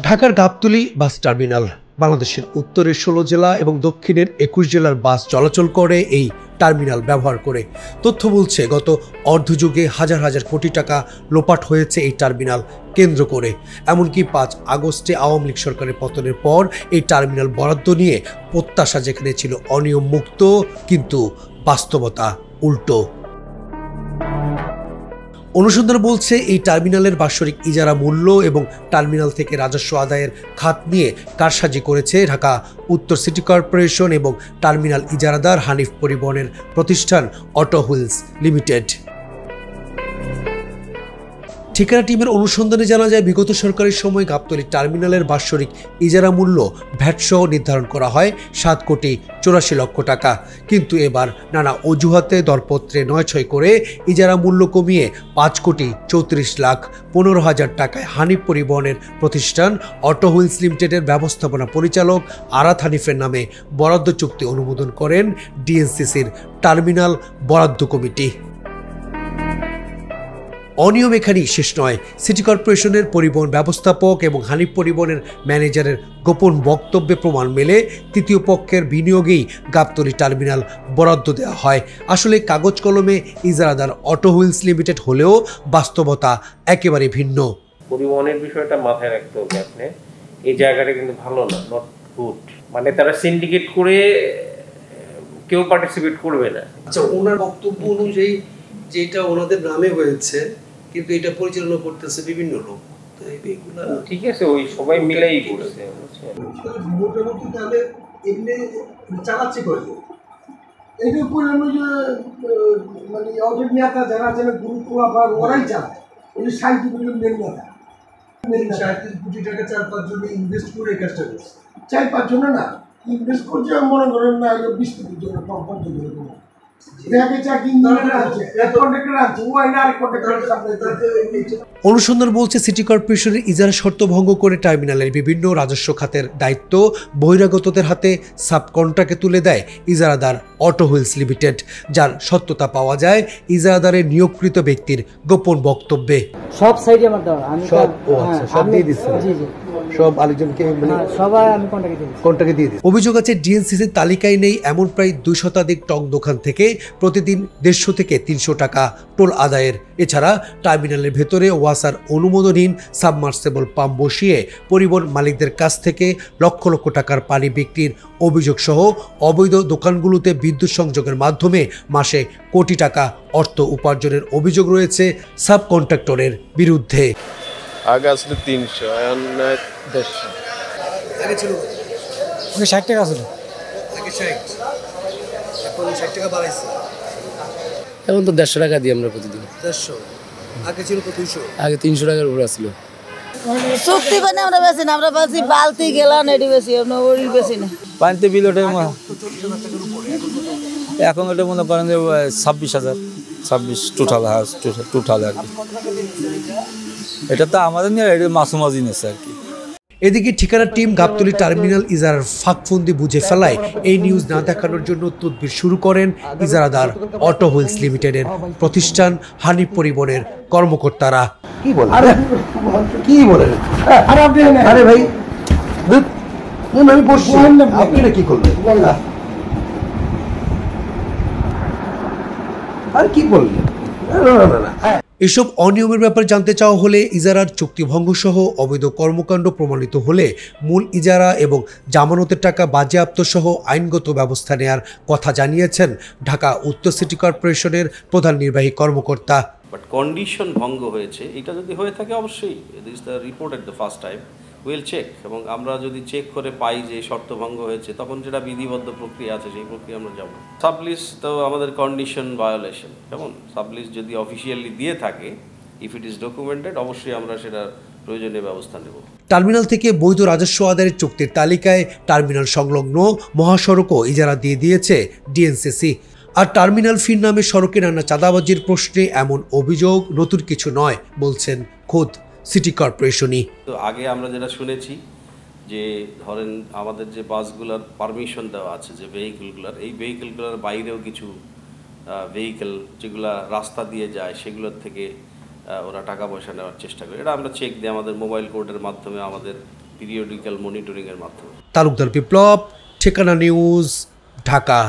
ঢাকার Gabtali bus terminal বাংলাদেশের উত্তরের ১৬ জেলা এবং দক্ষিণের ২১ জেলার বাস চলাচল করে এই টার্মিনাল ব্যবহার করে। তথ্য বলছে গত অর্ধযুগে হাজার হাজার কোটি টাকা লোপাট হয়েছে এই টার্মিনাল কেন্দ্র করে। এমনকি ৫ আগস্টে আওয়ামী লীগ সরকারের পতনের পর এই টার্মিনাল বরাদ্দ নিয়ে প্রত্যাশা যেখানে ছিল অনিয়ম মুক্ত, কিন্তু বাস্তবতা উল্টো। অনুসন্ধান বলছে এই টার্মিনালের বাৎসরিক ইজারা মূল্য এবং টার্মিনাল থেকে রাজস্ব আদায়ের খাত নিয়ে কারসাজি করেছে ঢাকা উত্তর সিটি কর্পোরেশন এবং টার্মিনাল ইজারাদার হানিফ পরিবহনের প্রতিষ্ঠান অটো হুইলস লিমিটেড। ঠিকানা টিমের অনুসন্ধানে জানা যায়, বিগত সরকারের সময় গাবতলী টার্মিনালের বাৎসরিক ইজারা মূল্য ভ্যাটসহ নির্ধারণ করা হয় ৭ কোটি ৮৪ লক্ষ টাকা। কিন্তু এবার নানা অজুহাতে দরপত্রে ৯-৬ করে ইজারা মূল্য কমিয়ে ৫ কোটি ৩৪ লাখ ১৫ হাজার টাকায় হানিফ পরিবহনের প্রতিষ্ঠান অটো হুইলস লিমিটেডের ব্যবস্থাপনা পরিচালক আরাত হানিফের নামে বরাদ্দ চুক্তি অনুমোদন করেন ডিএনসিসির টার্মিনাল বরাদ্দ কমিটি। অনিয়ম এখানেই শেষ নয়। সিটি কর্পোরেশনের পরিবহন ব্যবস্থাপক এবং হানিফ পরিবহনের ম্যানেজারের গোপন বক্তব্যে প্রমাণ মেলে তৃতীয় পক্ষের বিনিয়োগেই গাবতলী টার্মিনাল বরাদ্দ দেওয়া হয়। আসলে কাগজ কলমে ইজারাদার অটো হুইলস লিমিটেড হলেও বাস্তবতা একেবারে ভিন্ন। পরিবহনের বিষয়টা মাথায় রাখতে হবে আপনি, এই জায়গাটা কিন্তু ভালো না, নট গুড। মানে তারা সিন্ডিকেট করে কেউ পার্টিসিপেট করবে না। আচ্ছা, ওনার বক্তব্য অনুযায়ী যেটা ওনাদের নামে হয়েছে, কিন্তু এটা পরিচালনা করতেছে বিভিন্ন লোক। তো এইগুলা ঠিক আছে, ওই সবাই মিলেই করছে। মোটামুটি তাহলে এমনি চালাচ্ছি করে এইটার উপরে আমি যে মানে অনেক নেতা যারা আছেন গ্রুপ বা ওরাই চালায়, উনি ৬০ কোটি মেন নেতা, ৩৭ কোটি টাকা ৪-৫ জনে ইনভেস্ট করে এই কাজটা করছে। ৪-৫ জনে না ইনভেস্ট করছে, মনে করেন না ২০ কোটি জনে ৫০ জনে কোনো অনুসন্ধান বলছে, সিটি কর্পোরেশনের ইজারা শর্ত ভঙ্গ করে টার্মিনালের বিভিন্ন রাজস্ব খাতের দায়িত্ব বহিরাগতদের হাতে সাব কন্ট্রাক্টে তুলে দেয় ইজারাদার অটো হুইলস লিমিটেড, যার সত্যতা পাওয়া যায় ইজারাদারের নিয়োগকৃত ব্যক্তির গোপন বক্তব্যে। সব সাইডে আমার দেওয়া, আমি সব দিয়ে দিচ্ছি, জি জি সব আরেকজনকে সবাই আমি কন্ট্রাক্টে দিয়ে দিই। অভিযোগ আছে ডিএনসিসির তালিকায় নেই এমন প্রায় ২ শতাধিক টং দোকান থেকে প্রতিদিন ১৫০ থেকে ৩০০ টাকা টোল আদায়ের। এছাড়া টার্মিনালের ভেতরে ওয়াসার অনুমোদনহীন সাবমার্সেবল পাম্প বসিয়ে পরিবহন মালিকদের কাছ থেকে লক্ষ লক্ষ টাকার পানি বিক্রির অভিযোগ সহ অবৈধ দোকানগুলোতে বিদ্যুৎ সংযোগের মাধ্যমে মাসে কোটি টাকা অর্থ উপার্জনের অভিযোগ রয়েছে সাব কন্ট্রাক্টরের বিরুদ্ধে। আগে আসলে ৩০০, এখন ১৫০। আগে ছিল ৬০ টাকা ছিল, আগে ৬০, এখন ৬০ টাকা বাড়াইছে। এখন তো ১৫০ টাকা দিই আমরা প্রতিদিন। ১৫০, আগে ছিল তো ২০০, আগে ৩০০ টাকার উপরে ছিল। চুক্তি মানে আমরা বেশি না, আমরা বেশি বালতি গেলাম এটি বেশি, ওই বেশি না। পানিতে বিল ওঠে এখন ওটা মনে করেন যে ২৬,০০০, ২৬ টোটাল আর কি। এটা তো আমাদের নিয়ে মাসুমাজি নেছে আর কি। এদিকে ঠিকানার টিম গাবতলী টার্মিনাল ইজারার ফাঁকফন্দি বুঝে ফেলায় এই নিউজ না দেখানোর জন্য তদবির শুরু করেন ইজারাদার অটো হুইলস লিমিটেডের প্রতিষ্ঠান হানিফ পরিবহনের কর্মকর্তারা। কি বলেন আরে ভাই আমি বসছি, আপনি কি করলেন আর কি বললেন? এসব অনিয়মের ব্যাপারে জানতে চাওয়া হলে ইজারার চুক্তিভঙ্গ সহ অবৈধ কর্মকাণ্ড প্রমাণিত হলে মূল ইজারা এবং জামানতের টাকা বাজেয়াপ্ত সহ আইনগত ব্যবস্থা নেয়ার কথা জানিয়েছেন ঢাকা উত্তর সিটি কর্পোরেশনের প্রধান নির্বাহী কর্মকর্তা। বাট কন্ডিশন ভঙ্গ হয়েছে, এটা যদি হয়ে থাকে অবশ্যই this the report at the first time will check, এবং আমরা যদি চেক করে পাই যে শর্ত ভঙ্গ হয়েছে, তখন যেটা বিধিবদ্ধ প্রক্রিয়া আছে সেই প্রক্রিয়া আমরা যাব। সাবলিস তো আমাদের কন্ডিশন ভায়োলেশন, যেমন সাবলিস যদি অফিসিয়ালি দিয়ে থাকে, ইফ ইট ইজ ডকুমেন্টেড, অবশ্যই আমরা সেটা প্রয়োজনীয় ব্যবস্থা নেব। টার্মিনাল থেকে বৈধ রাজস্ব আদায়ের চুক্তির তালিকায় টার্মিনাল সংলগ্ন মহাসড়কও ইজারা দিয়ে দিয়েছে ডিএনসিসি। আর টার্মিনাল ফির নামে সড়কে নানা চাঁদাবাজির প্রশ্নে এমন অভিযোগ নতুন কিছু নয় বলছেন খোদ সিটি কর্পোরেশনই। তো আগে আমরা যেটা শুনেছি যে ধরেন আমাদের যে বাসগুলোর পারমিশন দেওয়া আছে যে ভেহিকেলগুলোর, এই ভেহিকেলগুলোর বাইরেও কিছু ভেহিকেল যেগুলা রাস্তা দিয়ে যায় সেগুলোর থেকে ওরা টাকা পয়সা নেওয়ার চেষ্টা করে। এটা আমরা চেক দিই, আমাদের মোবাইল কোর্টের মাধ্যমে আমাদের পিরিয়ডিক্যাল মনিটরিংয়ের মাধ্যমে। তালুকদার বিপ্লব, ঠিকানা নিউজ, ঢাকা।